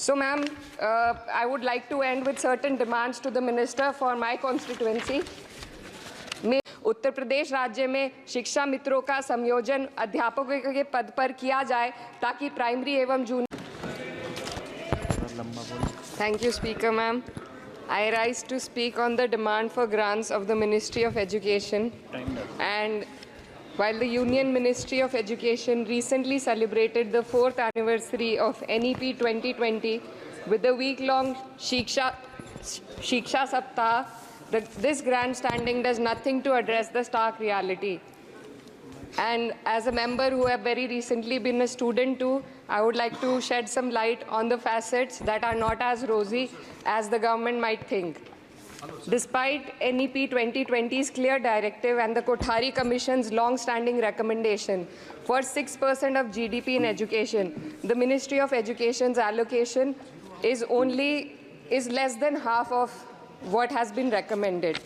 So, ma'am, I would like to end with certain demands to the minister for my constituency. Uttar Pradesh राज्य में शिक्षा मित्रों का संयोजन अध्यापकों के पद पर किया जाए ताकि प्राइमरी एवं junior. Thank you, Speaker, ma'am. I rise to speak on the demand for grants of the Ministry of Education. And while the Union Ministry of Education recently celebrated the 4th anniversary of NEP 2020 with the week-long Shiksha Saptah, this grandstanding does nothing to address the stark reality. And as a member who have very recently been a student too, I would like to shed some light on the facets that are not as rosy as the government might think. Despite NEP 2020's clear directive and the Kothari Commission's long-standing recommendation for 6% of GDP in education, the Ministry of Education's allocation is less than half of what has been recommended.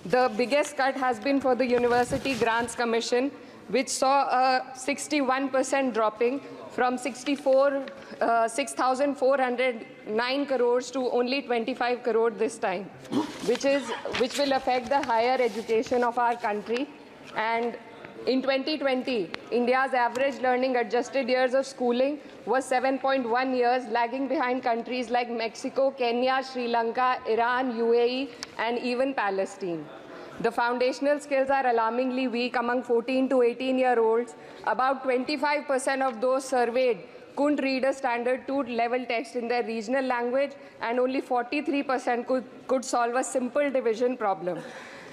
The biggest cut has been for the University Grants Commission, which saw a 61% dropping from 6,409 crores to only 25 crore this time, which will affect the higher education of our country. And in 2020, India's average learning adjusted years of schooling was 7.1 years, lagging behind countries like Mexico, Kenya, Sri Lanka, Iran, UAE, and even Palestine. The foundational skills are alarmingly weak among 14 to 18-year-olds. About 25% of those surveyed couldn't read a standard 2 level text in their regional language, and only 43% could solve a simple division problem.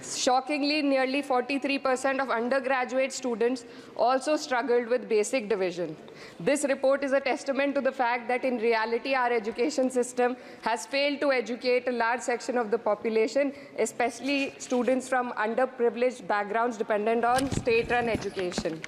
Shockingly, nearly 43% of undergraduate students also struggled with basic division. This report is a testament to the fact that in reality our education system has failed to educate a large section of the population, especially students from underprivileged backgrounds dependent on state-run education.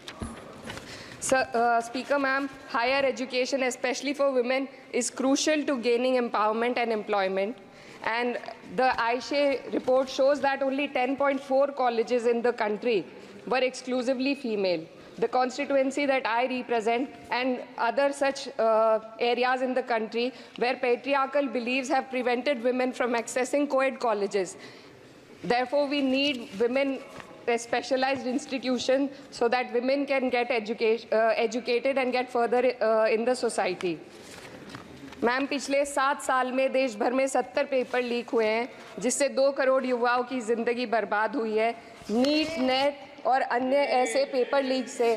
Speaker, ma'am, higher education, especially for women, is crucial to gaining empowerment and employment. And the AISHE report shows that only 10.4 colleges in the country were exclusively female. The constituency that I represent and other such areas in the country where patriarchal beliefs have prevented women from accessing co-ed colleges. Therefore, we need women specialized institutions so that women can get educated and get further in the society. Ma'am, पिछले 7 साल में देश भर में 70 paper leak हुए हैं, जिससे 2 करोड़ युवाओं की ज़िंदगी बर्बाद हुई है। नीट, नेट और अन्य ऐसे पेपर लीक से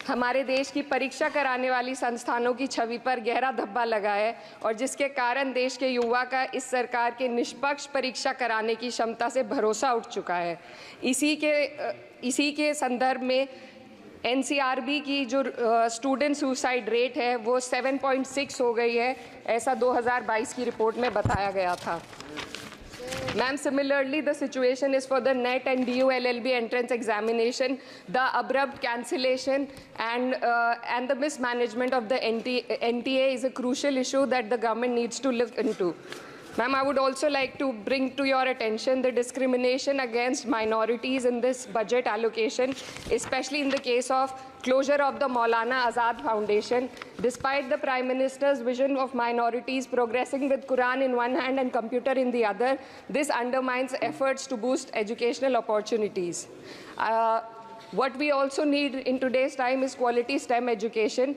हमारे देश की परीक्षा कराने वाली संस्थानों की छवि पर गहरा धब्बा लगा है, और जिसके कारण देश के युवा का इस सरकार के निष्पक्ष परीक्षा कराने की क्षमता से भरोसा उठ चुका है। इसी के संदर्भ में NCRB की जो स्टूडेंट सुसाइड रेट है वो 7.6 हो गई है, ऐसा 2022 की रिपोर्ट में बताया गया था। Ma'am, similarly, the situation is for the NET and DU LLB entrance examination. The abrupt cancellation and the mismanagement of the NTA is a crucial issue that the government needs to look into. Ma'am, I would also like to bring to your attention the discrimination against minorities in this budget allocation, especially in the case of closure of the Maulana Azad Foundation. Despite the Prime Minister's vision of minorities progressing with Quran in one hand and computer in the other, this undermines efforts to boost educational opportunities. What we also need in today's time is quality STEM education,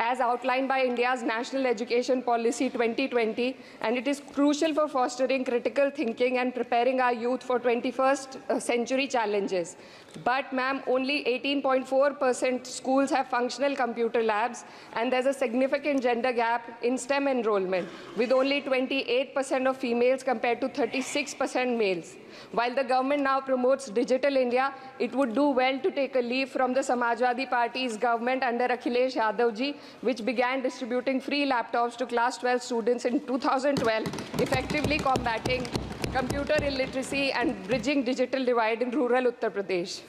as outlined by India's National Education Policy 2020, and it is crucial for fostering critical thinking and preparing our youth for 21st century challenges. But, ma'am, only 18.4% schools have functional computer labs, and there's a significant gender gap in STEM enrollment, with only 28% of females compared to 36% males. While the government now promotes Digital India, it would do well to take a leaf from the Samajwadi Party's government under Akhilesh Yadav ji, which began distributing free laptops to class 12 students in 2012, effectively combating computer illiteracy and bridging digital divide in rural Uttar Pradesh.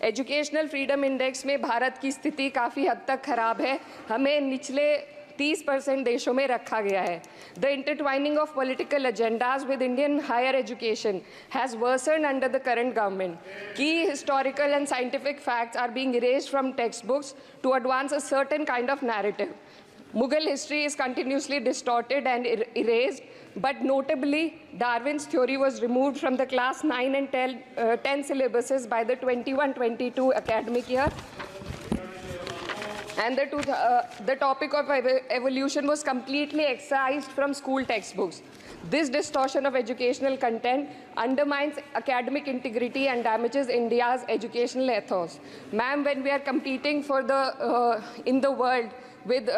Educational freedom index में भारत की स्थिति काफ़ी हद तक खराब है। हमें निचले 30% देशों में रखा गया है। The intertwining of political agendas with Indian higher education has worsened under the current government. Key historical and scientific facts are being erased from textbooks to advance a certain kind of narrative. Mughal history is continuously distorted and erased, but notably, Darwin's theory was removed from the class 9 and 10 syllabuses by the 21-22 academic year. And the topic of evolution was completely excised from school textbooks. This distortion of educational content undermines academic integrity and damages India's educational ethos. Ma'am, when we are competing for in the world with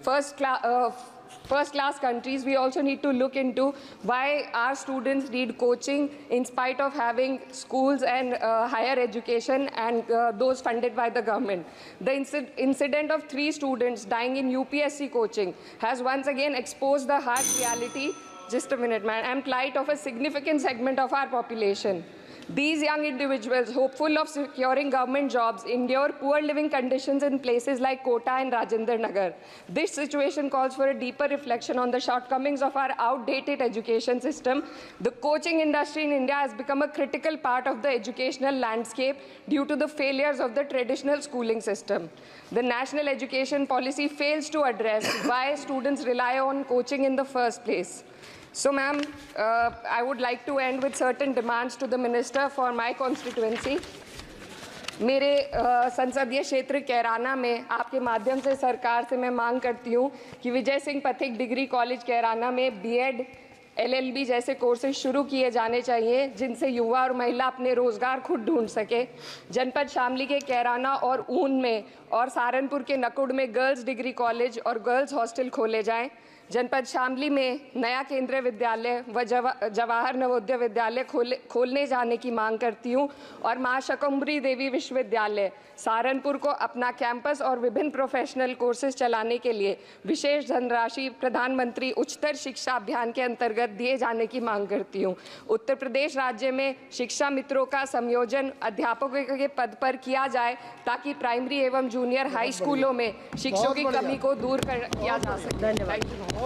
first-class countries, we also need to look into why our students need coaching in spite of having schools and higher education and those funded by the government. The incident of 3 students dying in UPSC coaching has once again exposed the harsh reality, just a minute, man, and plight of a significant segment of our population. These young individuals, hopeful of securing government jobs, endure poor living conditions in places like Kota and Rajendra Nagar. This situation calls for a deeper reflection on the shortcomings of our outdated education system. The coaching industry in India has become a critical part of the educational landscape due to the failures of the traditional schooling system. The national education policy fails to address why students rely on coaching in the first place. So, ma'am, I would like to end with certain demands to the minister for my constituency. मेरे संसदीय क्षेत्र कैराना में आपके माध्यम से सरकार से मैं मांग करती हूँ कि विजय सिंह पथिक डिग्री कॉलेज कैराना में बीएड, LLB जैसे कोर्सेज शुरू किए जाने चाहिए, जिनसे युवा और महिला अपने रोजगार खुद ढूंढ सके। जनपद शामली के कैराना और ऊन में और सहारनपुर के नकुड़ में गर्ल्स डिग्री कॉलेज और गर्ल्स हॉस्टल खोले जाएं। जनपद शामली में नया केंद्रीय विद्यालय व जवाहर नवोदय विद्यालय खोलने जाने की मांग करती हूँ और मां शकंभरी देवी विश्वविद्यालय सहारनपुर को अपना कैंपस और विभिन्न प्रोफेशनल कोर्सेज चलाने के लिए विशेष धनराशि प्रधानमंत्री उच्चतर शिक्षा अभियान के अंतर्गत दिए जाने की मांग करती हूँ। उत्तर प्रदेश राज्य में शिक्षा मित्रों का संयोजन अध्यापकों के पद पर किया जाए ताकि प्राइमरी एवं जूनियर हाई स्कूलों में शिक्षकों की कमी को दूर किया जा सके। धन्यवाद।